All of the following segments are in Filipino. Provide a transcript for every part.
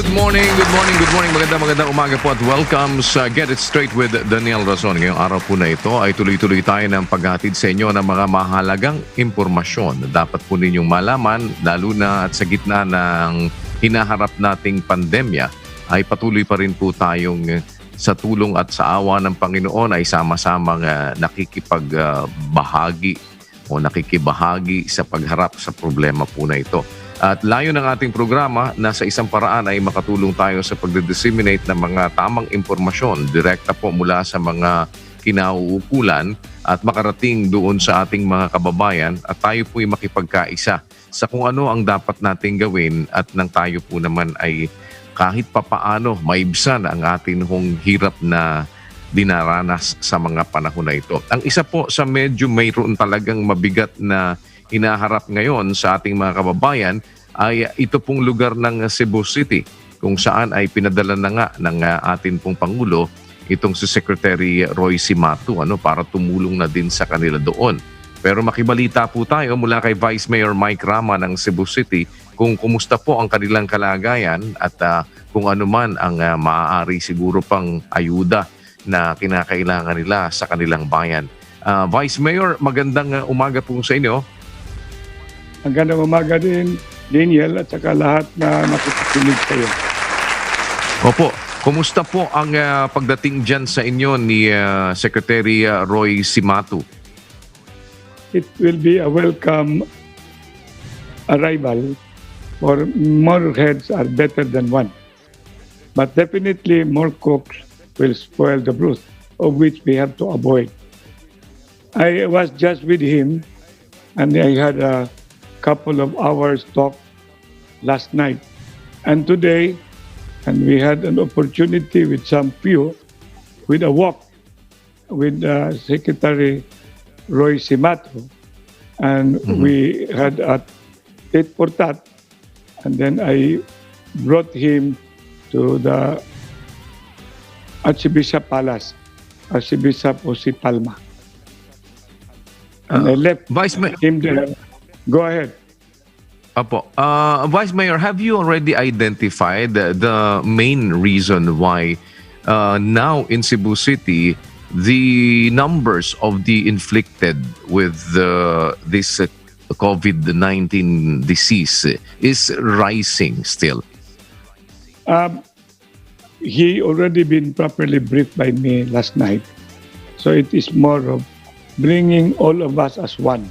Good morning. Magandang umaga po at welcome sa Get It Straight with Daniel Razon. Ngayong araw po na ito ay tuloy-tuloy tayo ng paghatid sa inyo ng mga mahalagang impormasyon na dapat po ninyong malaman, lalo na at sa gitna ng hinaharap nating pandemya ay patuloy pa rin po tayong sa tulong at sa awa ng Panginoon ay sama-samang nakikipagbahagi o nakikibahagi sa pagharap sa problema po na ito. At layo ng ating programa na sa isang paraan ay makatulong tayo sa pagdidisseminate ng mga tamang impormasyon direkta po mula sa mga kinauukulan at makarating doon sa ating mga kababayan at tayo po ay makipagkaisa sa kung ano ang dapat nating gawin at nang tayo po naman ay kahit papaano maibsan ang ating hirap na dinaranas sa mga panahon na ito. Ang isa po sa medyo mayroon talagang mabigat na hinaharap ngayon sa ating mga kababayan ay ito pong lugar ng Cebu City kung saan ay pinadala na nga ng ating pong Pangulo itong si Secretary Roy Cimatu para tumulong na din sa kanila doon. Pero makibalita po tayo mula kay Vice Mayor Mike Rama ng Cebu City kung kumusta po ang kanilang kalagayan at kung ano man ang maaari siguro pang ayuda na kinakailangan nila sa kanilang bayan. Vice Mayor, magandang umaga po sa inyo. Magandang umaga din, Daniel, at saka lahat na nakikinig kayo. Opo, kumusta po ang pagdating dyan sa inyo ni Secretary Roy Cimatu? It will be a welcome arrival, for more heads are better than one. But definitely more cooks will spoil the broth, of which we have to avoid. I was just with him and I had a couple of hours talk last night and today, and we had an opportunity with some few with a walk with Secretary Roy Cimatu, and we had a tit for tat, and then I brought him to the Archbishop Palace, Archbishop Jose Palma, and I left him there. Go ahead. Apo. Vice Mayor, have you already identified the main reason why now in Cebu City the numbers of the inflicted with this COVID-19 disease is rising still? He already been properly briefed by me last night. So it is more of bringing all of us as one.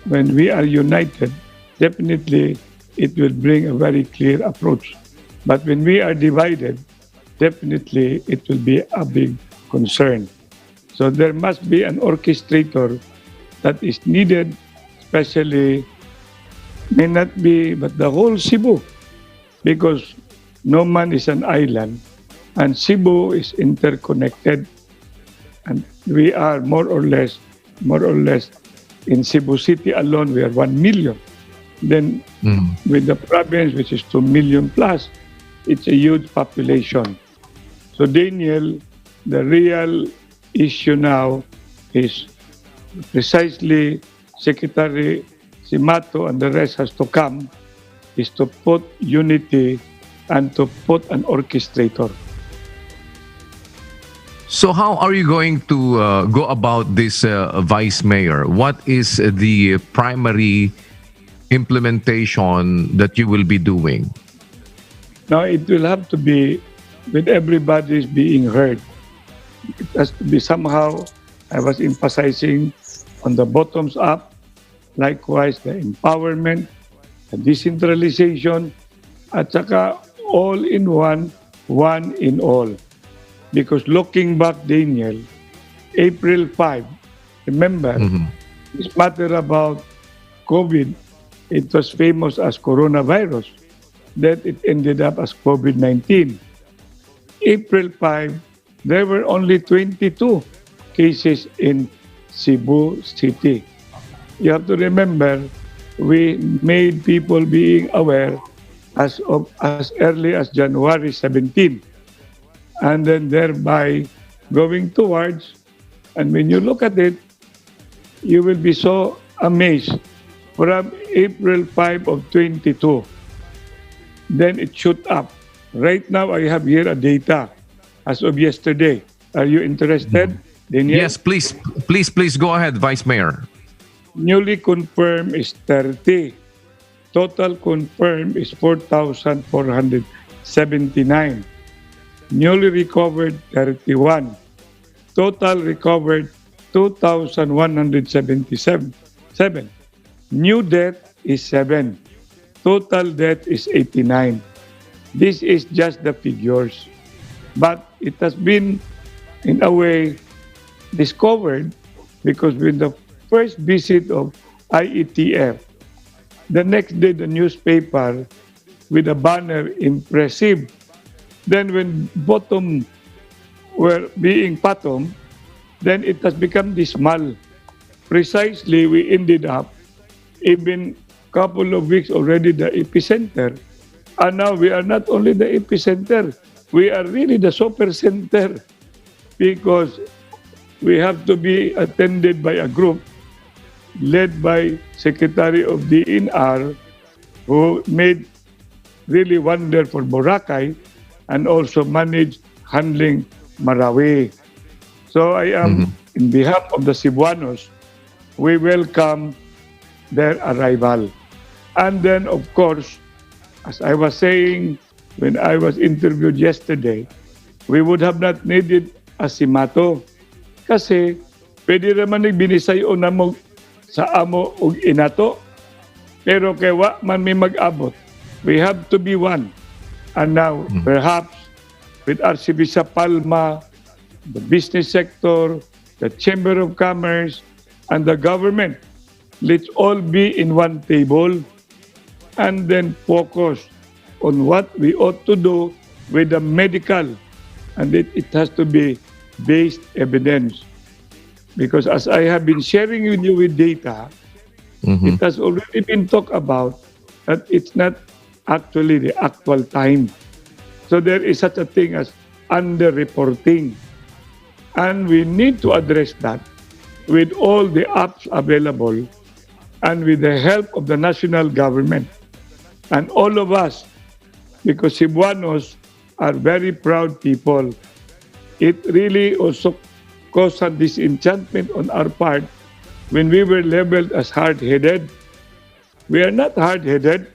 When we are united, definitely it will bring a very clear approach. But when we are divided, definitely it will be a big concern. So there must be an orchestrator that is needed, especially, may not be, but the whole Cebu, because no man is an island, and Cebu is interconnected, and we are more or less, in Cebu City alone, we are 1 million. Then with the province, which is 2 million plus, it's a huge population. So Daniel, the real issue now is precisely Secretary Cimatu and the rest has to come, is to put unity and to put an orchestrator. So how are you going to go about this, Vice Mayor? What is the primary implementation that you will be doing? Now, it will have to be with everybody being heard. It has to be somehow, I was emphasizing on the bottoms up, likewise the empowerment, the decentralization, at saka all in one in all. Because looking back, Daniel, April 5, remember, this matter about COVID, it was famous as coronavirus. Then it ended up as COVID-19. April 5, there were only 22 cases in Cebu City. You have to remember, we made people being aware as early as January 17. And then thereby going towards, and when you look at it, you will be so amazed. From April 5 of 22, then it shoot up Right now, I have here a data as of yesterday. Are you interested, Daniel? Yes, please go ahead, Vice Mayor. Newly confirmed is 30. Total confirmed is 4,479. Newly recovered, 31. Total recovered, 2,177. New death is 7. Total death is 89. This is just the figures. But it has been, in a way, discovered because with the first visit of IETF, the next day the newspaper with a banner impressive. Then when bottom were being bottom, then it has become dismal. Precisely, we ended up even couple of weeks already the epicenter. And now we are not only the epicenter, we are really the super center because we have to be attended by a group led by Secretary of DNR who made really wonder for Boracay and also managed handling Marawi. So I am, in behalf of the Cebuanos, we welcome their arrival. And then, of course, as I was saying when I was interviewed yesterday, we would have not needed a simato. Kasi pwede naman nagbinisayo na mo sa amo og inato. Pero kay wa man may mag-abot. We have to be one. And now, perhaps, with RCB sa Palma, the business sector, the Chamber of Commerce, and the government, let's all be in one table and then focus on what we ought to do with the medical. And it has to be based evidence. Because as I have been sharing with you with data, it has already been talked about that it's not actually the actual time. So there is such a thing as underreporting. And we need to address that with all the apps available and with the help of the national government. And all of us, because Cebuanos are very proud people, it really also caused a disenchantment on our part when we were labeled as hard-headed. We are not hard-headed,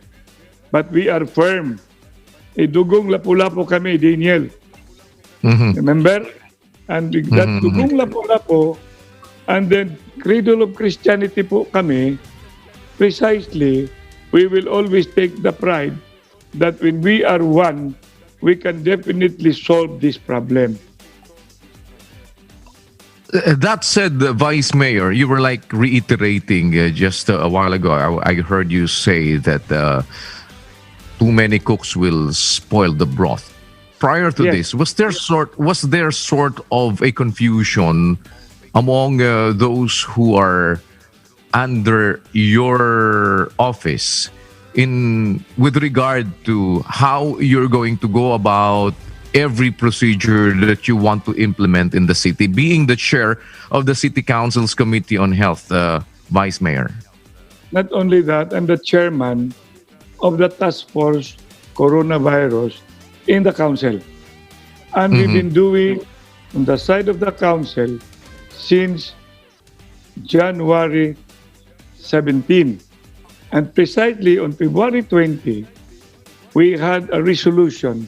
but we are firm. Dugong lapu-lapu kami, Daniel. Remember? And that dugong lapu-lapu, and then cradle of Christianity po kami, precisely, we will always take the pride that when we are one, we can definitely solve this problem. That said, Vice Mayor, you were like reiterating just a while ago. I heard you say that too many cooks will spoil the broth. Prior to this, was there sort of a confusion among those who are under your office with regard to how you're going to go about every procedure that you want to implement in the city, being the chair of the City Council's Committee on Health, Vice Mayor? Not only that, I'm the chairman of the Task Force Coronavirus in the Council. And we've been doing on the side of the Council since January 17. And precisely on February 20, we had a resolution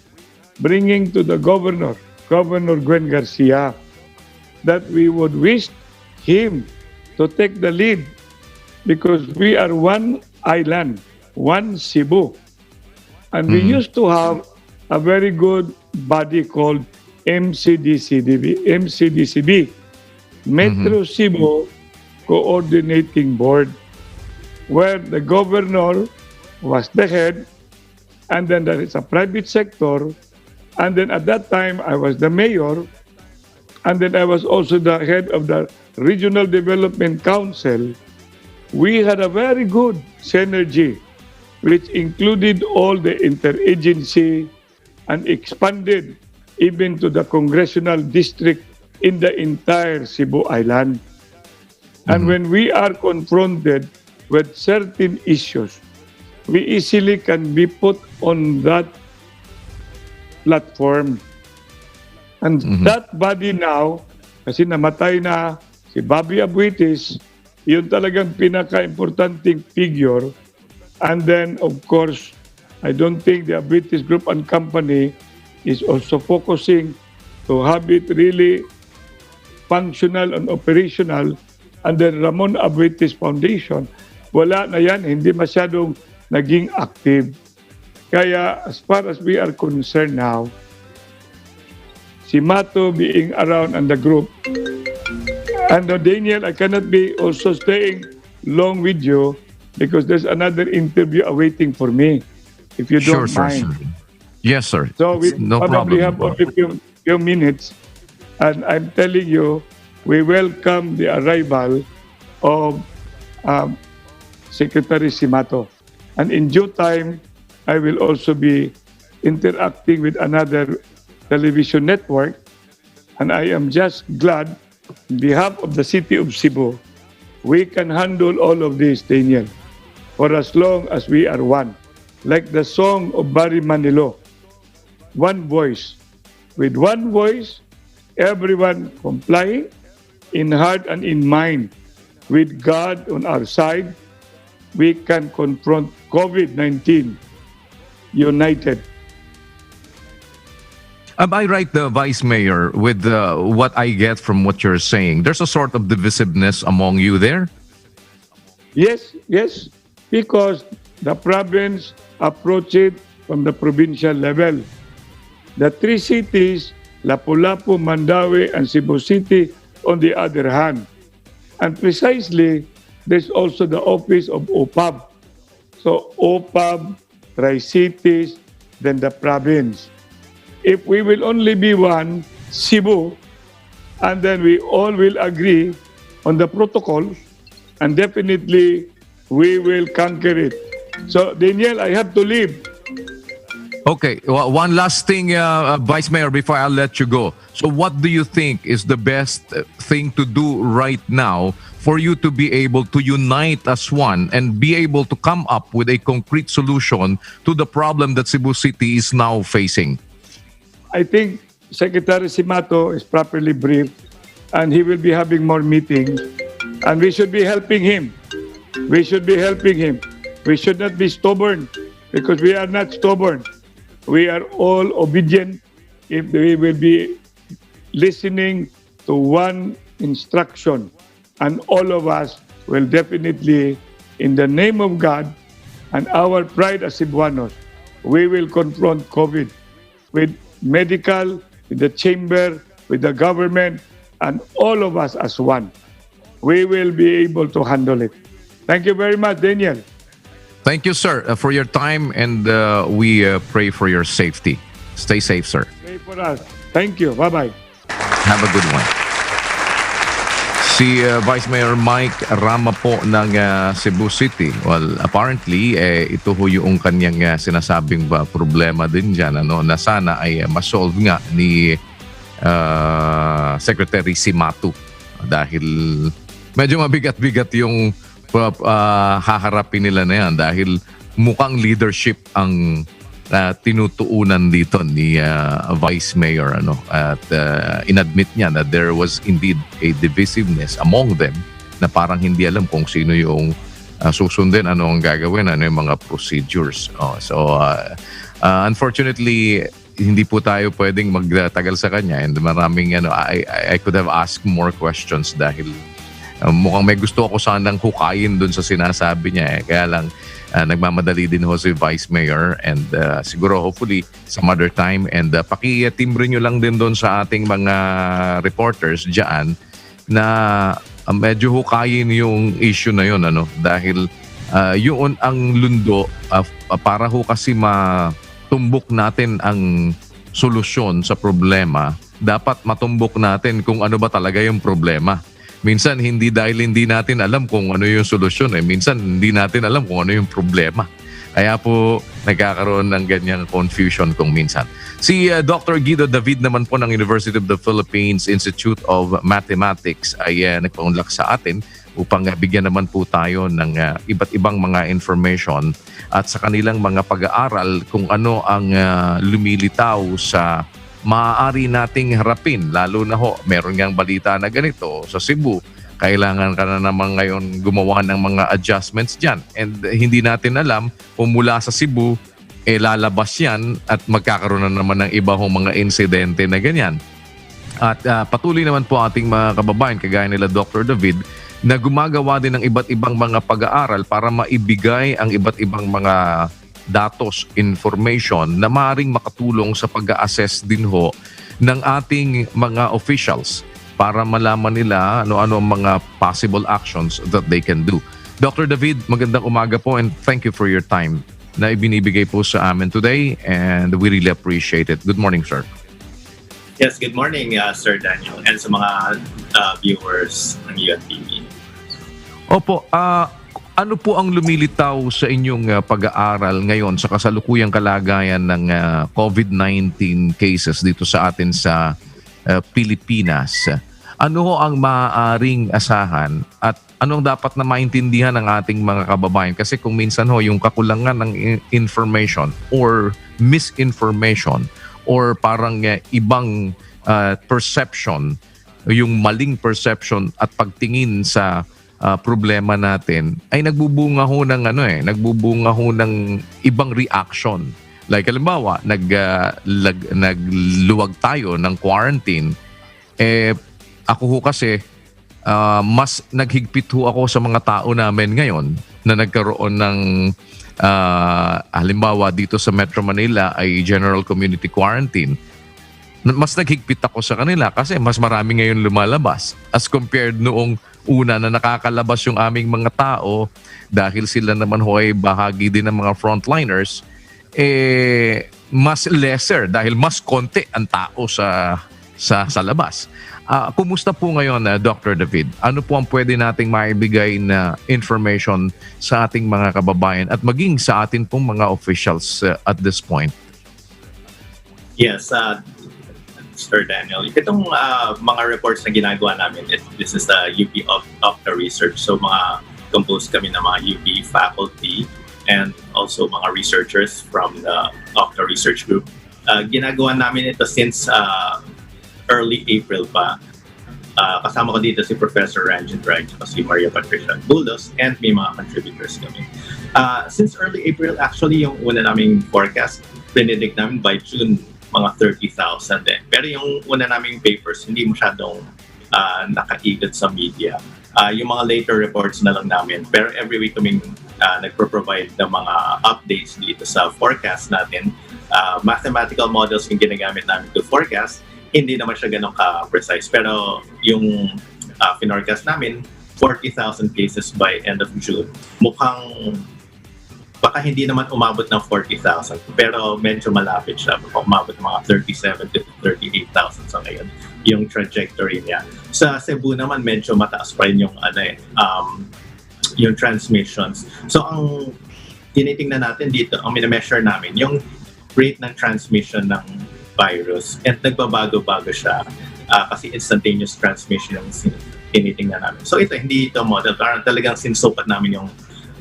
bringing to the Governor Gwen Garcia, that we would wish him to take the lead because we are one island, one Cebu. And we used to have a very good body called MCDCB, Metro Cebu Coordinating Board, where the governor was the head, and then there is a private sector, and then at that time I was the mayor, and then I was also the head of the Regional Development Council. We had a very good synergy, which included all the interagency and expanded even to the congressional district in the entire Cebu Island. And when we are confronted with certain issues, we easily can be put on that platform. And that body now, kasi namatay na si Bobby Abuitis, yun talagang pinaka-importanting figure. And then, of course, I don't think the Abuitis Group and Company is also focusing to have it really functional and operational. And then Ramon Abuitis Foundation, wala na yan, hindi masyadong naging active. Kaya as far as we are concerned now, si Mato being around and the group, and Daniel, I cannot be also staying long with you because there's another interview awaiting for me, if you Sure, don't sir. mind. Sir. Yes, sir. So we No probably problem. have only few minutes, and I'm telling you, we welcome the arrival of Secretary Simato. And in due time, I will also be interacting with another television network. And I am just glad, on behalf of the city of Cebu, we can handle all of this, Daniel, for as long as we are one. Like the song of Barry Manilow, one voice. With one voice, everyone complying in heart and in mind. With God on our side, we can confront COVID-19 united. Am I right, the Vice Mayor, with what I get from what you're saying? There's a sort of divisiveness among you there? Yes, yes, because the province approach it from the provincial level. The three cities, Lapu-Lapu, Mandaue, and Cebu City, on the other hand. And precisely, there's also the office of OPAB. So OPAB, Tri-Cities, then the province. If we will only be one, Cebu, and then we all will agree on the protocol, and definitely we will conquer it. So, Daniel, I have to leave. Okay, well, one last thing, Vice Mayor, before I let you go. So what do you think is the best thing to do right now for you to be able to unite as one and be able to come up with a concrete solution to the problem that Cebu City is now facing? I think Secretary Simato is properly briefed, and he will be having more meetings, and we should be helping him. We should be helping him. We should not be stubborn, because we are not stubborn. We are all obedient if we will be listening to one instruction. And all of us will definitely, in the name of God and our pride as Cebuanos, we will confront COVID with medical, with the chamber, with the government, and all of us as one. We will be able to handle it. Thank you very much, Daniel. Thank you, sir, for your time, and we pray for your safety. Stay safe, sir. Pray for us. Thank you. Bye-bye. Have a good one. Si Vice Mayor Mike Rama po ng Cebu City. Well, apparently, ito ho yung kanyang sinasabing problema din dyan, ano, na sana ay masolve nga ni Secretary Simato. Dahil medyo mabigat-bigat yung haharapin nila na yan dahil mukhang leadership ang tinutuunan dito ni Vice Mayor, ano, at inadmit niya na there was indeed a divisiveness among them na parang hindi alam kung sino yung susundin, ano ang gagawin, ano yung mga procedures. Unfortunately, hindi po tayo pwedeng magtagal sa kanya, and maraming I could have asked more questions dahil mukhang may gusto ako sanang hukayin dun sa sinasabi niya, kaya lang nagmamadali din ho si Vice Mayor, and siguro hopefully some other time, and pakitimbre nyo lang din dun sa ating mga reporters dyan na medyo hukayin yung issue na yun, ano, dahil yun ang lundo para ho kasi matumbok natin ang solusyon sa problema. Dapat matumbok natin kung ano ba talaga yung problema. Minsan hindi dahil hindi natin alam kung ano yung solusyon, minsan hindi natin alam kung ano yung problema. Kaya po nagkakaroon ng ganyang confusion kung minsan. Si Dr. Guido David naman po ng University of the Philippines Institute of Mathematics ay nagpaunlak sa atin upang bigyan naman po tayo ng iba't ibang mga information at sa kanilang mga pag-aaral kung ano ang lumilitaw sa maaari nating harapin. Lalo na ho, meron ngang balita na ganito sa Cebu. Kailangan ka na naman ngayon gumawa ng mga adjustments dyan. And hindi natin alam kung mula sa Cebu, lalabas yan at magkakaroon na naman ng iba hong mga insidente na ganyan. At patuloy naman po ating mga kababayan, kagaya nila Dr. David, na gumagawa din ng iba't ibang mga pag-aaral para maibigay ang iba't ibang mga datos, information na maaaring makatulong sa pag-assess din ho ng ating mga officials para malaman nila ano-ano ang mga possible actions that they can do. Dr. David, magandang umaga po and thank you for your time na ibinibigay po sa amin today and we really appreciate it. Good morning, sir. Yes, good morning, Sir Daniel, and sa mga viewers ng UNTV. Opo, ano po ang lumilitaw sa inyong pag-aaral ngayon sa kasalukuyang kalagayan ng COVID-19 cases dito sa atin sa Pilipinas? Ano ho ang maaaring asahan at anong dapat na maintindihan ng ating mga kababayan? Kasi kung minsan ho, yung kakulangan ng information or misinformation or parang ibang perception, yung maling perception at pagtingin sa problema natin ay nagbubunga ho ng nagbubunga ho ng ibang reaction. Like halimbawa, nagluwag tayo ng quarantine. Ako ho kasi mas naghigpit ho ako sa mga tao namin ngayon na nagkaroon ng halimbawa dito sa Metro Manila ay general community quarantine. Mas naghigpit ako sa kanila kasi mas marami ngayon lumalabas as compared noong una na nakakalabas yung aming mga tao dahil sila naman ho ay bahagi din ng mga frontliners, mas lesser dahil mas konti ang tao sa labas. Kumusta po ngayon, Dr. David? Ano po ang pwede nating maibigay na information sa ating mga kababayan at maging sa atin pong mga officials at this point? Yes, Sir Daniel. Itong mga reports na ginagawa namin, this is the UP Opta Research. So mga composed kami ng mga UP faculty and also mga researchers from the Opta Research Group. Ginagawa namin ito since early April pa. Kasama ko dito si Professor Ranjit Raj, si Maria Patricia Buldos, and may mga contributors kami. Since early April, actually, yung una naming forecast, predict namin by June, mga 30,000 din. Pero yung una naming papers, hindi masyadong nakaigot sa media. Yung mga later reports na lang namin. Pero every week kaming nagpro-provide ng mga updates dito sa forecast natin. Mathematical models yung ginagamit namin to forecast. Hindi naman siya ganun ka-precise. Pero yung finorcast namin, 40,000 cases by end of June. Mukhang baka hindi naman umabot ng 40,000 pero medyo malapit siya. Baka umabot ng mga 37 to 38,000 sa ngayon yung trajectory niya. Sa Cebu naman medyo mataas pa rin yung yung transmissions. So ang tinitingnan natin dito, ang minemeasure namin, yung rate ng transmission ng virus at nagbabago-bago siya kasi instantaneous transmission yung tinitingnan namin. So ito, hindi ito model. Parang talagang sinsukat namin yung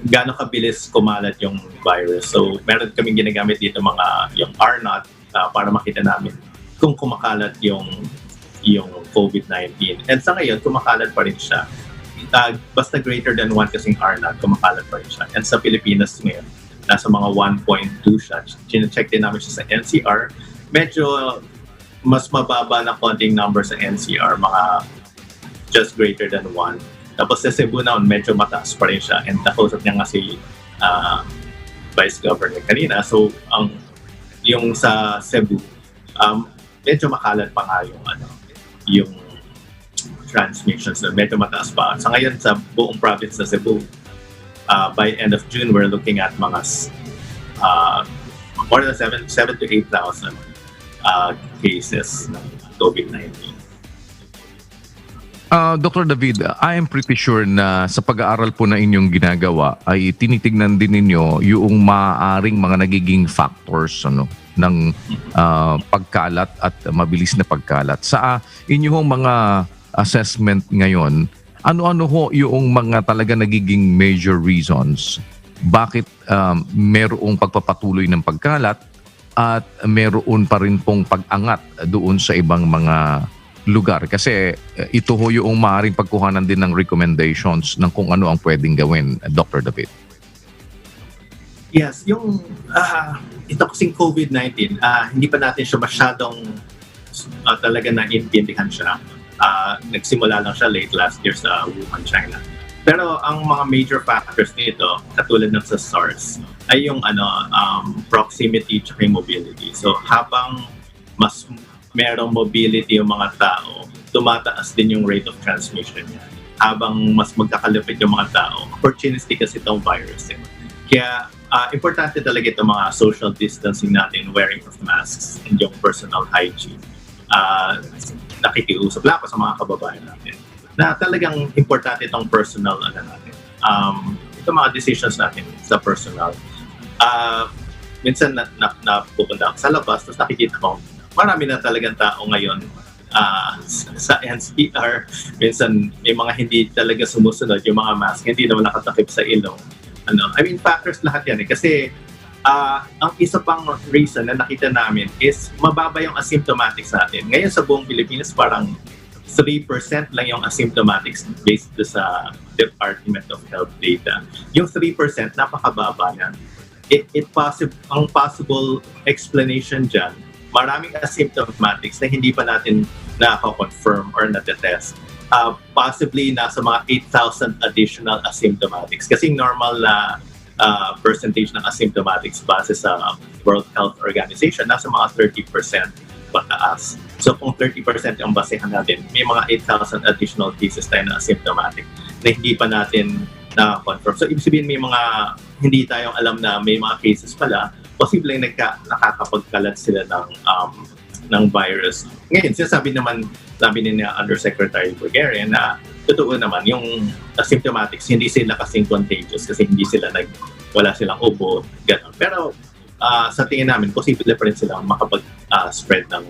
gaano kabilis kumalat yung virus. So meron kaming ginagamit dito yung R0 para makita namin kung kumakalat yung COVID-19. And sa ngayon, kumakalat pa rin siya. Basta greater than 1 kasing R0, kumakalat pa rin siya. And sa Pilipinas ngayon, nasa mga 1.2 siya. Chine-check din namin siya sa NCR. Medyo mas mababa na konting number sa NCR, mga just greater than 1. Tapos sa Cebu na medyo mataas pa rin siya. And nakausap niya nga si Vice Governor kanina. So, yung sa Cebu, medyo makalat pa nga yung transmissions na medyo mataas pa. Sa ngayon, sa buong province sa Cebu, by end of June, we're looking at mga more than 7 to 8,000 cases ng COVID-19. Dr. David, I am pretty sure na sa pag-aaral po na inyong ginagawa ay tinitignan din ninyo yung maaaring mga nagiging factors ng pagkalat at mabilis na pagkalat. Sa inyong mga assessment ngayon, Ano-ano ho yung mga talaga nagiging major reasons bakit merong pagpapatuloy ng pagkalat at meron pa rin pong pag-angat doon sa ibang mga lugar? Kasi ito ho yung maaaring pagkuhanan din ng recommendations ng kung ano ang pwedeng gawin, Dr. David. Yes, yung ito kasing COVID-19, hindi pa natin siya masyadong talaga naiintindihan siya. Nagsimula lang siya late last year sa Wuhan, China. Pero ang mga major factors nito, katulad ng sa SARS, ay yung proximity at mobility. So habang mas merong mobility yung mga tao, tumataas din yung rate of transmission niya. Habang mas magkakalapit yung mga tao, opportunistic kasi itong virus. Kaya importante talaga itong mga social distancing natin, wearing of masks, and yung personal hygiene. Nakikiusap lang ako sa mga kababayan natin na talagang importante itong personal natin. Itong mga decisions natin sa personal. Minsan napupunta ako sa labas, tapos nakikita ko, marami na talagang tao ngayon sa NCR. Minsan may mga hindi talaga sumusunod yung mga mask, hindi naman nakatakip sa ilong. Factors lahat yan kasi ang isa pang reason na nakita namin is mababa yung asymptomatics natin. Ngayon sa buong Pilipinas parang 3% lang yung asymptomatics based sa Department of Health data. Yung 3% napakababa yan. Ang possible explanation dyan, maraming asymptomatics na hindi pa natin na-confirm or na-test. Possibly nasa mga 8,000 additional asymptomatics. Kasi normal na percentage ng asymptomatics base sa World Health Organization, nasa mga 30% pataas. So kung 30% ang basehan natin, may mga 8,000 additional cases tayo na asymptomatic na hindi pa natin na-confirm. So ibig sabihin may mga hindi tayong alam na may mga cases pala, posibleng nakakapagkalat sila ng virus. Ngayon, sinasabi naman ni Undersecretary Bulgarian na totoo naman yung asymptomatics, hindi sila kasing contagious kasi wala silang ubo, gano'n. Pero sa tingin namin, posible pa rin silang makapag-spread ng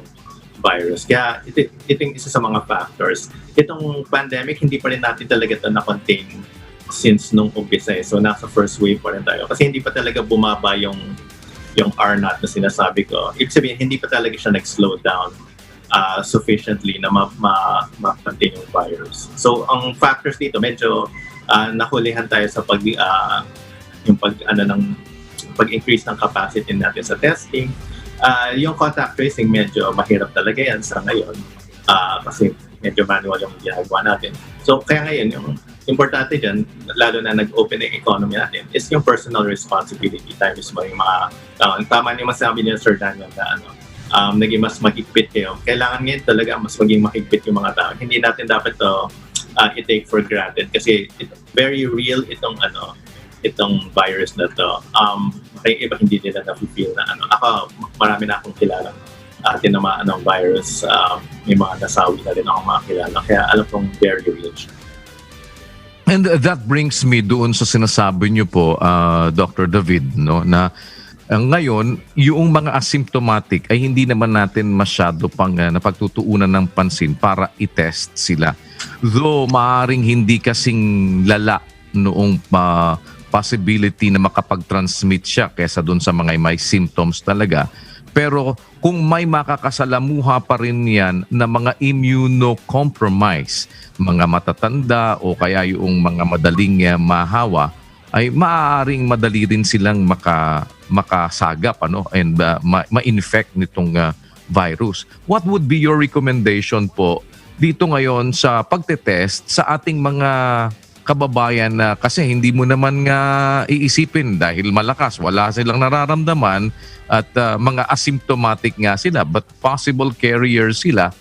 virus. Kaya ito yung isa sa mga factors. Itong pandemic, hindi pa rin natin talaga ito na-contain since nung umpisa. So nasa first wave pa rin tayo. Kasi hindi pa talaga bumaba yung R0 na sinasabi ko. Ibig sabihin, hindi pa talaga siya nag-slow down sufficiently na ma-contain yung virus. So ang factors dito, medyo nahulihan tayo sa pag-increase ng capacity natin sa testing. Yung contact tracing medyo mahirap talaga yan sa ngayon kasi medyo manual yung ginagawa natin. So kaya ngayon, yung importante dyan, lalo na nag-open yung economy natin, is yung personal responsibility tayo mismo yung mga tama yung masabi niya Sir Daniel na naging mas mahigpit kayo. Kailangan ngayon talaga mas maging mahigpit yung mga tao. Hindi natin dapat to i-take for granted kasi very real itong virus na to. Kaya iba hindi nila na-feel na Ako, marami na akong kilala tinamaan ng virus. May mga nasawi na rin akong mga kilala. Kaya alam kong very real siya. And that brings me doon sa sinasabi niyo po, Dr. David, no, na ngayon, yung mga asymptomatic ay hindi naman natin masyado pang napagtutuunan ng pansin para i-test sila. Though maaaring hindi kasing lala noong possibility na makapag-transmit siya kesa doon sa mga may symptoms talaga. Pero kung may makakasalamuha pa rin yan na mga immunocompromised, mga matatanda o kaya yung mga madaling mahawa, ay maaaring madali rin silang makasagap and ma-infect nitong virus. What would be your recommendation po dito ngayon sa pagtetest sa ating mga kababayan na kasi hindi mo naman nga iisipin dahil malakas, wala silang nararamdaman at mga asymptomatic nga sila but possible carriers sila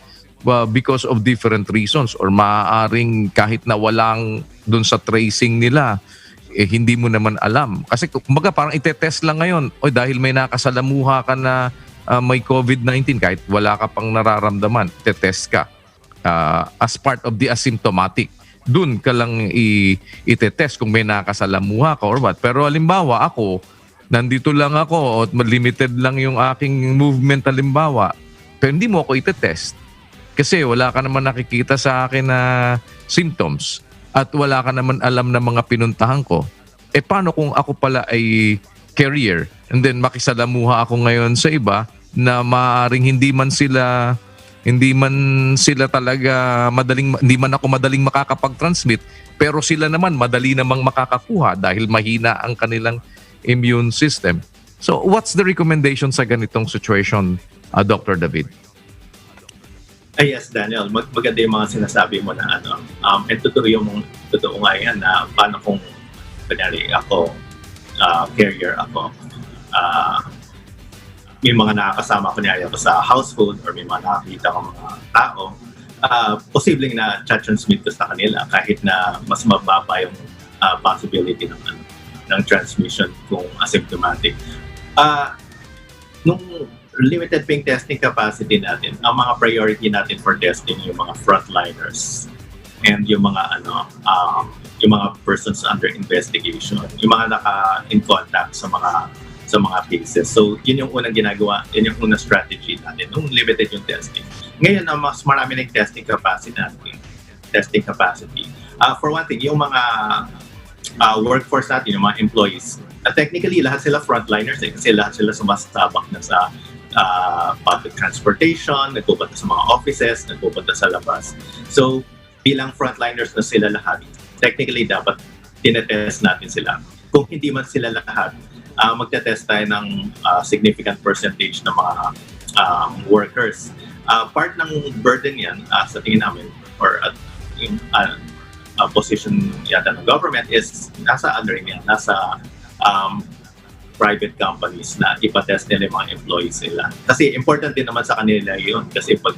because of different reasons or maaaring kahit na walang dun sa tracing nila hindi mo naman alam. Kasi kumbaga parang itetest lang ngayon dahil may nakasalamuha ka na may COVID-19 kahit wala ka pang nararamdaman, itetest ka as part of the asymptomatic. Doon ka lang itetest kung may nakasalamuha ka or what. Pero halimbawa ako, nandito lang ako at limited lang yung aking movement halimbawa, pero hindi mo ako itetest kasi wala ka naman nakikita sa akin na symptoms. at wala ka naman alam na mga pinuntahan ko, paano kung ako pala ay carrier and then makisalamuha ako ngayon sa iba na maaring hindi man sila talaga hindi man ako madaling makakapag-transmit, pero sila naman madali namang makakakuha dahil mahina ang kanilang immune system. So what's the recommendation sa ganitong situation, Dr. David? Yes, Daniel, maganda yung mga sinasabi mo na and totoo nga yan na paano kung kunyari ako, carrier ako, may mga nakakasama kunyari ako sa household or may mga nakakita ko mga tao, posibleng na transmit ko sa kanila kahit na mas mababa yung possibility ng transmission kung asymptomatic. Nung limited pa yung testing capacity natin, ang mga priority natin for testing yung mga frontliners and yung mga yung mga persons under investigation, yung mga in contact sa mga cases. So yun yung unang ginagawa, yun yung unang strategy natin nung limited yung testing. Ngayon mas marami na yung testing capacity natin. For one thing, yung mga workforce natin, yung mga employees, technically lahat sila frontliners kasi lahat sila sumasabak na sa public transportation, nagpupunta sa mga offices, nagpupunta sa labas. So, bilang frontliners na sila lahat, technically dapat tinetest natin sila. Kung hindi man sila lahat, magtetest tayo ng significant percentage ng mga workers. Part ng burden yan, sa tingin namin, or yung position yata ng government is nasa private companies na ipatest nila yung mga employees nila. Kasi important din naman sa kanila yun. Kasi pag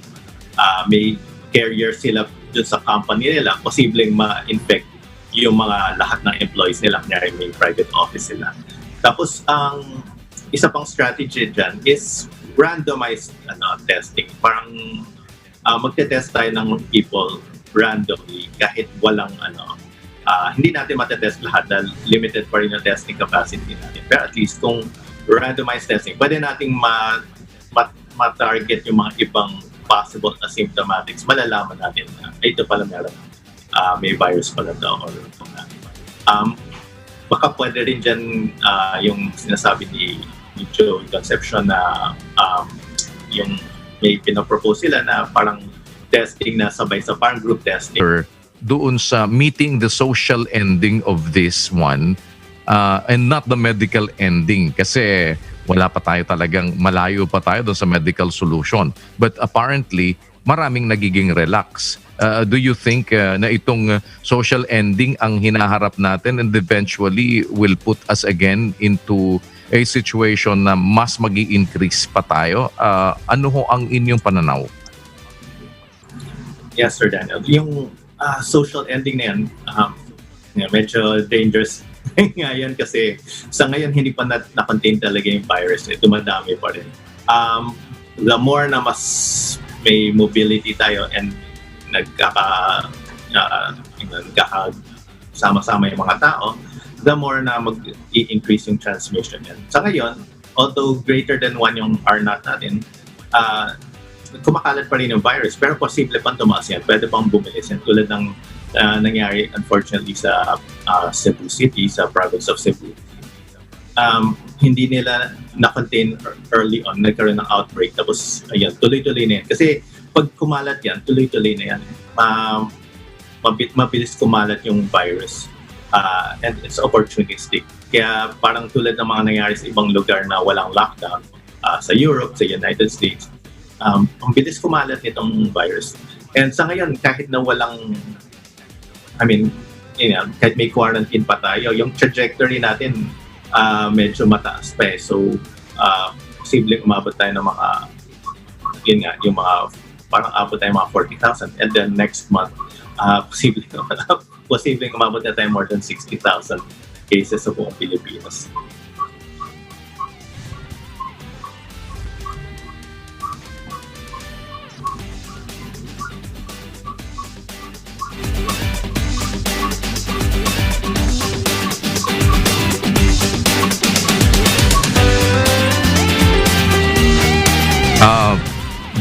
may carrier sila dun sa company nila, posibleng ma-infect yung mga lahat ng employees nila kaya may private office sila. Tapos, ang isa pang strategy dyan is randomized testing. Parang magte-test tayo ng people randomly kahit walang hindi natin matetest lahat dahil limited pa rin yung testing capacity natin. Pero at least kung randomized testing, pwede nating ma-target yung mga ibang possible asymptomatics. Malalaman natin na ito pala meron, may virus pala daw. Or, baka pwede rin dyan yung sinasabi ni Joe Concepcion na yung may pinapropose sila na parang testing na sabay sa parang group testing. Doon sa meeting the social ending of this one and not the medical ending kasi wala pa tayo talagang malayo pa tayo doon sa medical solution. But apparently, maraming nagiging relax. Do you think na itong social ending ang hinaharap natin and eventually will put us again into a situation na mas magi-increase pa tayo? Ano ho ang inyong pananaw? Yes, Sir Daniel. Yung social ending na yan, medyo dangerous ngayon kasi sa ngayon hindi pa na-contain talaga yung virus. Dumadami pa rin. The more na mas may mobility tayo and nagkakasama-sama yung mga tao, the more na mag-i-increase yung transmission yan. Sa ngayon, although greater than 1 yung R0 natin, kumakalat pa rin yung virus, pero posible pang tumaas yan. Pwede pang bumilis yan. Tulad ng nangyari, unfortunately, sa Cebu City, sa province of Cebu. Hindi nila na-contain early on, nagkaroon ng outbreak. Tapos, ayan, tuloy-tuloy na yan. Kasi pag kumalat yan, tuloy-tuloy na yan. Mabilis kumalat yung virus. And it's opportunistic. Kaya parang tulad ng mga nangyari sa ibang lugar na walang lockdown, sa Europe, sa United States, ang bilis kumalat nitong virus. And sa ngayon, kahit na walang, kahit may quarantine pa tayo, yung trajectory natin medyo mataas pa eh. So, posibleng umabot tayo ng mga, yung mga, parang abot tayo mga 40,000. And then next month, posibleng umabot na tayo more than 60,000 cases sa buong Pilipinas.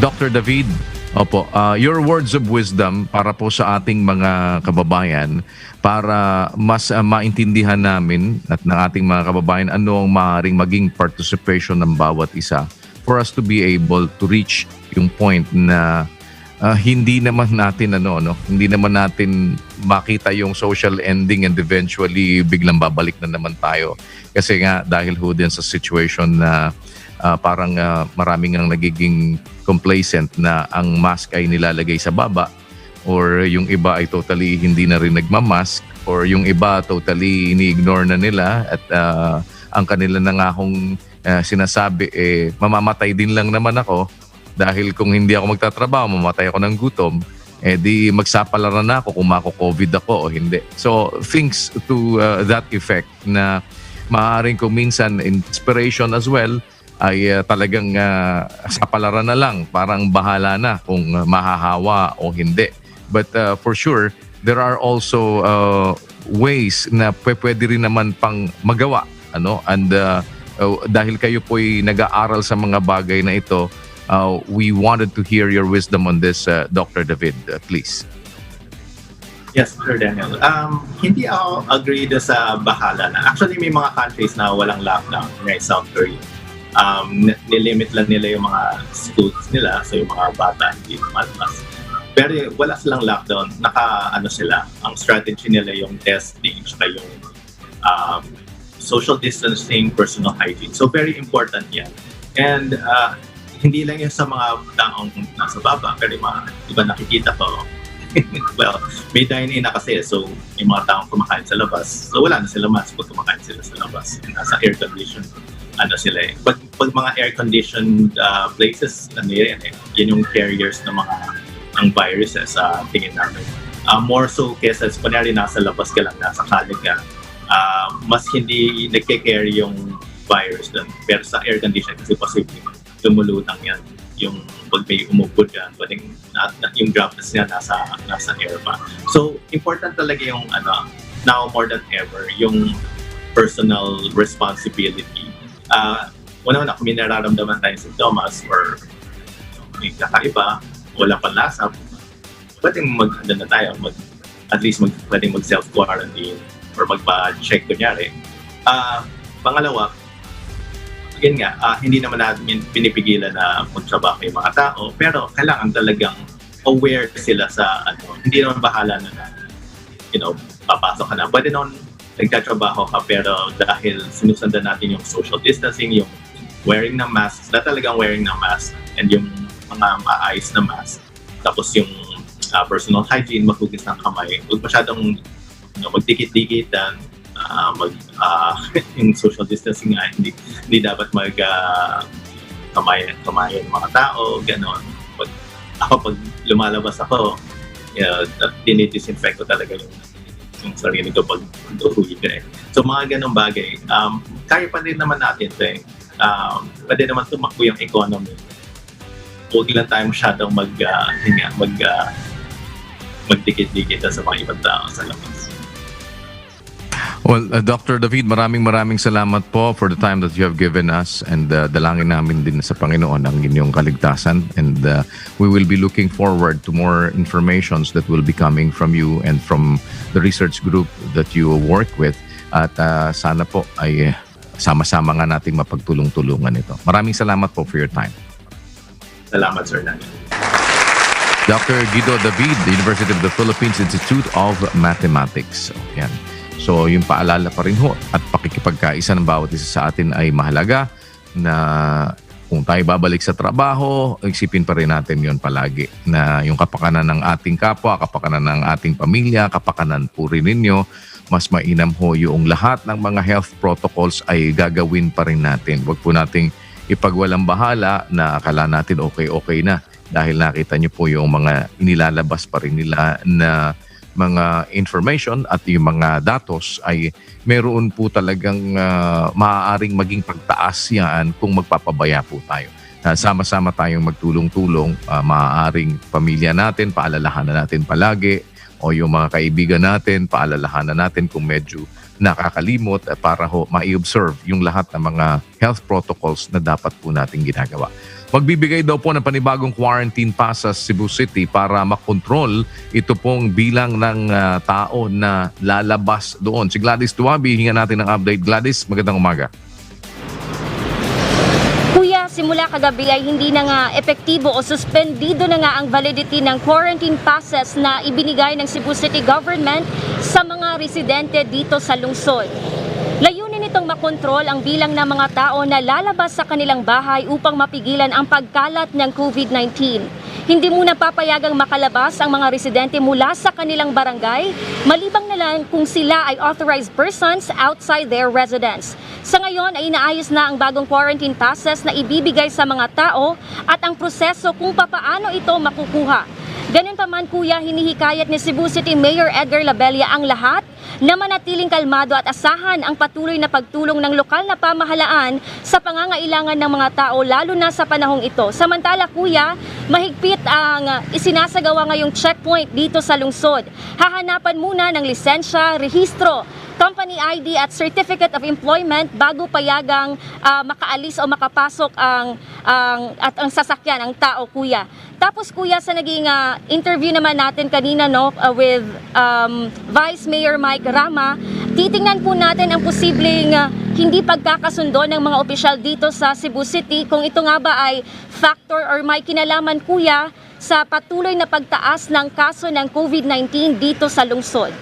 Dr. David, Opo, your words of wisdom para po sa ating mga kababayan para mas maintindihan namin at ng ating mga kababayan ano ang maaaring maging participation ng bawat isa for us to be able to reach yung point na hindi naman natin hindi naman natin makita yung social ending and eventually biglang babalik na naman tayo kasi nga dahil ho din sa situation na parang maraming ang nagiging complacent na ang mask ay nilalagay sa baba or yung iba ay totally hindi na rin nagmamask or yung iba totally ini-ignore na nila at ang kanila na nga hong sinasabi mamamatay din lang naman ako dahil kung hindi ako magtatrabaho mamatay ako ng gutom di magsapalaran na ako kung mako-COVID ako o hindi. So things to that effect na maaaring kung minsan inspiration as well ay talagang sapalaran na lang, parang bahala na kung mahahawa o hindi. But for sure, there are also ways na pwede rin naman pang magawa. And dahil kayo po'y nag-aaral sa mga bagay na ito, we wanted to hear your wisdom on this, Dr. David, please. Yes, Sir Daniel. Hindi ako agree sa bahala na. Actually, may mga countries na walang lockdown, like South Korea. Nilimit lang nila yung mga schools nila, so yung mga bata hindi malabas. Pero wala silang lockdown, sila. Ang strategy nila yung testing, tsaka yung social distancing, personal hygiene. So very important yan. And hindi lang yan sa mga taong nasa baba, pero yung mga iba nakikita ko, well, may dine-in na kasi, so yung mga taong kumakain sa labas, so wala na sila mask pag kumakain sila sa labas. And nasa air condition, sila eh. Pag mga air-conditioned places, yan yung carriers ng mga ang viruses sa tingin namin. More so kesa kunyari nasa labas ka lang, nasa kalig ka, mas hindi nagke-carry yung virus doon. Pero sa air condition kasi posible lumulutang yan. Yung pag may umugod yan, pwedeng yung droplets niya nasa air pa. So, important talaga yung now more than ever, yung personal responsibility. Una-una, kung may nararamdaman tayong symptoms or may kakaiba, wala pang lasa, pwedeng at least pwedeng mag-self-quarantine or magpa-check kunyari. Pangalawa, yun nga, hindi naman natin pinipigilan na magtrabaho yung mga tao, pero kailangan talagang aware sila sa hindi naman bahala na papasok ka na. Pwede naman nagtatrabaho ka pero dahil sinusundan natin yung social distancing, yung wearing ng mask, na talagang wearing ng mask and yung mga maayos na mask, tapos yung personal hygiene, maghugas ng kamay, huwag masyadong magdikit-dikitan, yung social distancing nga, hindi dapat kamayan ng mga tao, gano'n. Pag lumalabas ako, dinidisinfect ko talaga yung sarili ko pag uwi ka eh. So mga ganong bagay, kaya pa din naman natin ito eh. Pwede naman tumakbo yung economy. Huwag lang tayo masyadong magdikit-dikit sa mga ibang tao sa labas. Well, Dr. David, maraming salamat po for the time that you have given us and dalangin namin din sa Panginoon ang inyong kaligtasan and we will be looking forward to more informations that will be coming from you and from the research group that you work with at sana po ay sama-sama nga nating mapagtulong-tulungan ito. Maraming salamat po for your time. Salamat, Sir Daniel. Dr. Guido David, University of the Philippines Institute of Mathematics. Yan. So yung paalala pa rin ho at pakikipagkaisa ng bawat isa sa atin ay mahalaga na kung tayo babalik sa trabaho, isipin pa rin natin yon palagi na yung kapakanan ng ating kapwa, kapakanan ng ating pamilya, kapakanan po rin ninyo, mas mainam ho yung lahat ng mga health protocols ay gagawin pa rin natin. Huwag po nating ipagwalang bahala na akala natin okay na dahil nakita nyo po yung mga inilalabas pa rin nila na mga information at yung mga datos ay meron po talagang maaaring maging pagtaas yan kung magpapabaya po tayo. Sama-sama tayong magtulong-tulong, maaaring pamilya natin, paalalahanan natin palagi o yung mga kaibigan natin, paalalahanan natin kung medyo nakakalimot para ma-observe yung lahat ng mga health protocols na dapat po natin ginagawa. Magbibigay daw po ng panibagong quarantine pass sa Cebu City para makontrol ito pong bilang ng tao na lalabas doon. Si Gladys Tuwabi, hinga natin ng update. Gladys, magandang umaga. Kuya, simula kagabi ay hindi na nga epektibo o suspendido na nga ang validity ng quarantine passes na ibinigay ng Cebu City Government sa mga residente dito sa lungsod. Layunin nitong makontrol ang bilang ng mga tao na lalabas sa kanilang bahay upang mapigilan ang pagkalat ng COVID-19. Hindi muna papayagang makalabas ang mga residente mula sa kanilang barangay, malibang na lang kung sila ay authorized persons outside their residence. Sa ngayon ay inaayos na ang bagong quarantine passes na ibibigay sa mga tao at ang proseso kung papaano ito makukuha. Ganun pa man kuya, hinihikayat ni Cebu City Mayor Edgar Labella ang lahat na manatiling kalmado at asahan ang patuloy na pagtulong ng lokal na pamahalaan sa pangangailangan ng mga tao lalo na sa panahong ito. Samantala kuya, mahigpit ang isinasagawa ngayong checkpoint dito sa lungsod. Hahanapan muna ng lisensya, rehistro, company ID at certificate of employment bago payagang makaalis o makapasok ang sasakyan, ang tao kuya. Tapos kuya, sa naging interview naman natin kanina with Vice Mayor Mike Rama, titingnan po natin ang posibleng hindi pagkakasundo ng mga opisyal dito sa Cebu City kung ito nga ba ay factor or may kinalaman kuya sa patuloy na pagtaas ng kaso ng COVID-19 dito sa lungsod.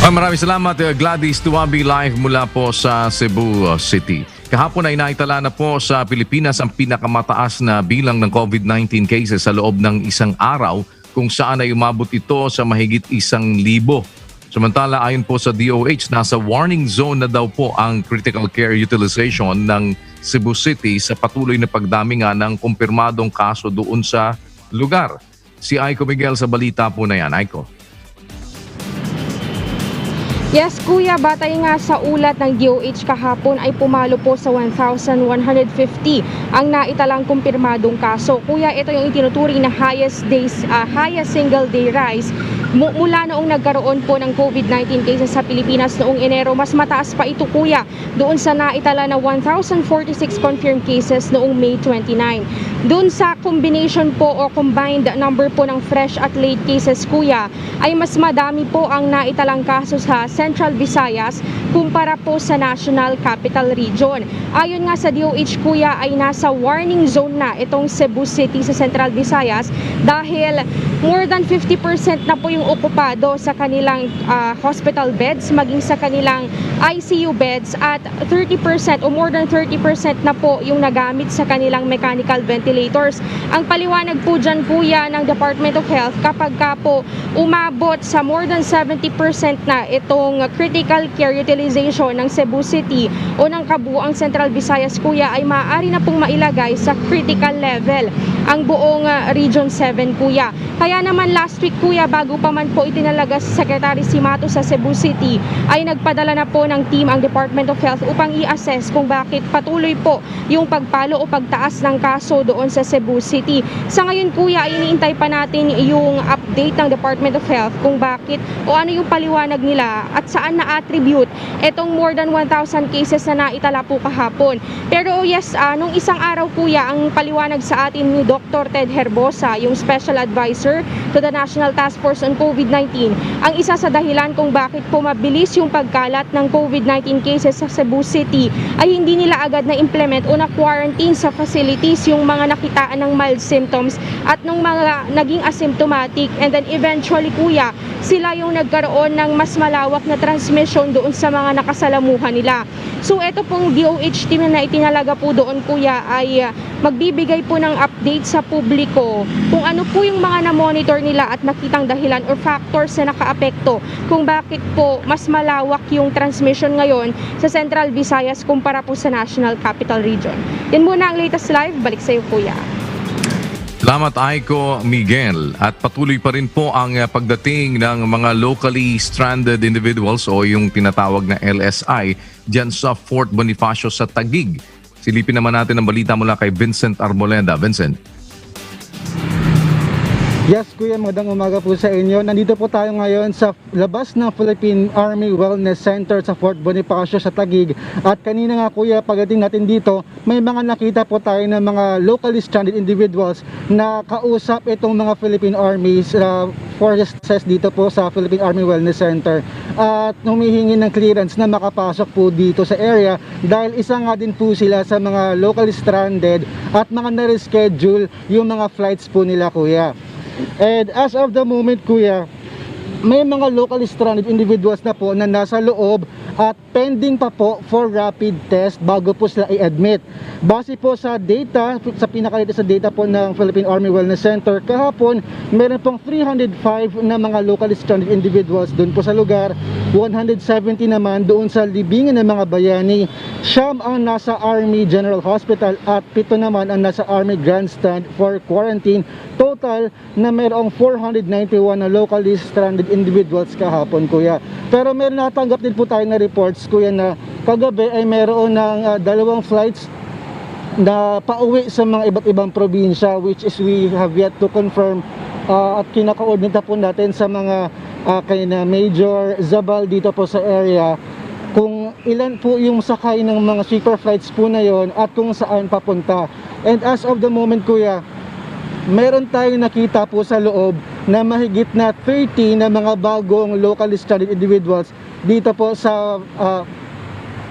Maraming salamat Gladys Tuwabi live mula po sa Cebu City. Kahapon ay naitala na po sa Pilipinas ang pinakamataas na bilang ng COVID-19 cases sa loob ng isang araw kung saan ay umabot ito sa mahigit 1,000. Samantala ayon po sa DOH, nasa warning zone na daw po ang critical care utilization ng Cebu City sa patuloy na pagdami nga ng kumpirmadong kaso doon sa lugar. Si Aiko Miguel sa balita po na yan. Aiko. Yes, kuya, batay nga sa ulat ng DOH kahapon ay pumalo po sa 1,150 ang naitalang kumpirmadong kaso. Kuya, ito yung itinuturing na highest single day rise mula noong nagkaroon po ng COVID-19 cases sa Pilipinas noong Enero. Mas mataas pa ito kuya doon sa naitala na 1,046 confirmed cases noong May 29. Doon sa combination po o combined number po ng fresh at late cases kuya ay mas madami po ang naitalang kaso sa Central Visayas kumpara po sa National Capital Region. Ayon nga sa DOH kuya ay nasa warning zone na itong Cebu City sa Central Visayas dahil more than 50% na po yung okupado sa kanilang hospital beds maging sa kanilang ICU beds at 30% o more than 30% na po yung nagamit sa kanilang mechanical ventilators. Ang paliwanag po dyan kuya ng Department of Health kapag ka po umabot sa more than 70% na itong critical care utilization ng Cebu City o ng kabuuang Central Visayas kuya ay maaari na pong mailagay sa critical level ang buong Region 7 kuya. Kaya naman last week kuya bago pa man po itinalaga sa Secretary Simato sa Cebu City ay nagpadala na po ng team ang Department of Health upang i-assess kung bakit patuloy po yung pagpalo o pagtaas ng kaso doon sa Cebu City. Sa ngayon kuya ay iniintay pa natin yung update ng Department of Health kung bakit o ano yung paliwanag nila at saan na-attribute itong more than 1,000 cases na naitala po kahapon. Pero yes, nung isang araw kuya ang paliwanag sa atin ni Dr. Ted Herbosa, yung Special Advisor to the National Task Force on COVID-19, ang isa sa dahilan kung bakit po mabilis yung pagkalat ng COVID-19 cases sa Cebu City ay hindi nila agad na implement o na quarantine sa facilities yung mga nakitaan ng mild symptoms at nung mga naging asymptomatic and then eventually kuya sila yung nagkaroon ng mas malawak na transmission doon sa mga nakasalamuhan nila. So ito pong DOH team na itinalaga po doon kuya ay magbibigay po ng update sa publiko kung ano po yung mga na-monitor nila at nakitang dahilan or factors na nakaapekto kung bakit po mas malawak yung transmission ngayon sa Central Visayas kumpara po sa National Capital Region. Yan muna ang latest live. Balik sa iyo kuya. Salamat Aiko Miguel. At patuloy pa rin po ang pagdating ng mga locally stranded individuals o yung tinatawag na LSI dyan sa Fort Bonifacio sa Taguig. Silipin naman natin ang balita mula kay Vincent Arboleda. Vincent. Yes, Kuya, magandang umaga po sa inyo. Nandito po tayo ngayon sa labas ng Philippine Army Wellness Center sa Fort Bonifacio sa Taguig. At kanina nga, Kuya, pagdating natin dito, may mga nakita po tayo ng mga locally stranded individuals na kausap itong mga Philippine Armies forces dito po sa Philippine Army Wellness Center. At humihingi ng clearance na makapasok po dito sa area dahil isa nga din po sila sa mga locally stranded at mga na-reschedule yung mga flights po nila, Kuya. And as of the moment, Kuya, may mga locally stranded individuals na po na nasa loob at pending pa po for rapid test bago po sila i-admit. Base po sa data, sa pinakalatest sa data po ng Philippine Army Wellness Center, kahapon meron pong 305 na mga locally stranded individuals doon po sa lugar, 170 naman doon sa libingan ng mga bayani, 9 ang nasa Army General Hospital at 7 naman ang nasa Army Grandstand for quarantine. Total na mayroong 491 na locally stranded individuals kahapon, Kuya. Pero meron natanggap din po tayo na reports, Kuya, na kagabi ay meron ng 2 flights na pauwi sa mga iba't ibang probinsya, which is we have yet to confirm at kinaka-coordinate po natin sa mga kay na Major Zabal dito po sa area kung ilan po yung sakay ng mga sleeper flights po na yon at kung saan papunta. And as of the moment, Kuya, meron tayong nakita po sa loob na mahigit na 30 na mga bagong locally stranded individuals dito po sa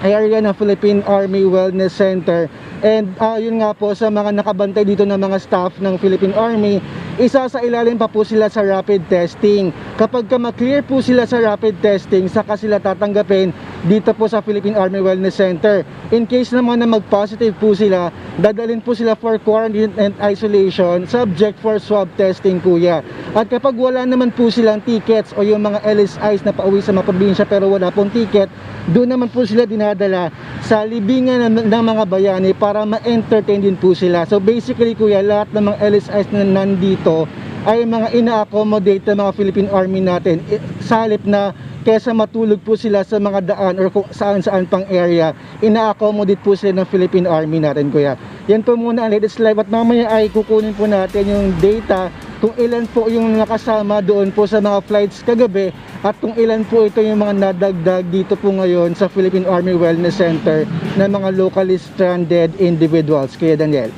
area ng Philippine Army Wellness Center. And yun nga po, sa mga nakabantay dito ng mga staff ng Philippine Army, isa sa ilalim pa po sila sa rapid testing. Kapag ma-clear po sila sa rapid testing, saka sila tatanggapin dito po sa Philippine Army Wellness Center. In case naman na mag-positive po sila, dadalhin po sila for quarantine and isolation, subject for swab testing, Kuya. At kapag wala naman po silang tickets o yung mga LSIs na pauwi sa mga probinsya pero wala pong ticket, doon naman po sila dinadala sa libingan ng mga bayani para ma-entertain din po sila. So basically, Kuya, lahat ng mga LSIs na nandito ay mga ina-accommodate ng mga Philippine Army natin. Sa halip na kesa matulog po sila sa mga daan or kung saan-saan pang area, ina-accommodate po sila ng Philippine Army natin, Kuya. Yan po muna ang latest live at mamaya ay kukunin po natin yung data kung ilan po yung nakasama doon po sa mga flights kagabi at kung ilan po ito yung mga nadagdag dito po ngayon sa Philippine Army Wellness Center na mga locally stranded individuals. Kuya Daniel.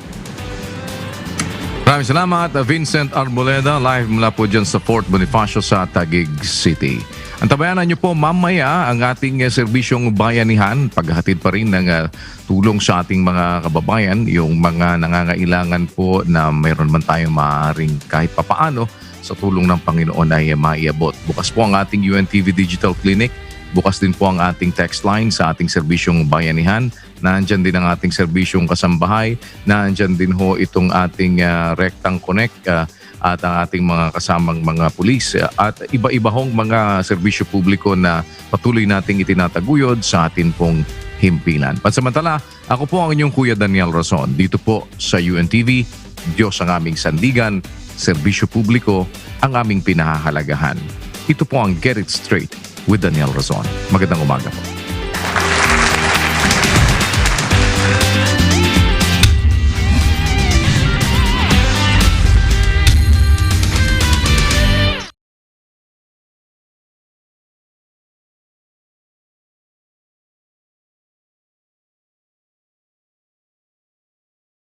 Maraming salamat, Vincent Arboleda, live mula po dyan sa Fort Bonifacio sa Taguig City. Antabayanan niyo po mamaya ang ating serbisyong bayanihan, paghahatid pa rin ng tulong sa ating mga kababayan, yung mga nangangailangan po na mayroon man tayong maaaring kahit papaano sa tulong ng Panginoon ay maiabot. Bukas po ang ating UNTV Digital Clinic, bukas din po ang ating text line sa ating serbisyong bayanihan. Nandyan din ang ating serbisyong kasambahay, nandyan din ho itong ating Rectang Connect at ang ating mga kasamang mga pulis at iba-iba hong mga serbisyo publiko na patuloy nating itinataguyod sa atin pong himpilan. Pansamantala, ako po ang inyong Kuya Daniel Razon dito po sa UNTV. Diyos ang aming sandigan, serbisyo publiko ang aming pinahahalagahan. Ito po ang Get It Straight with Daniel Razon. Magandang umaga po.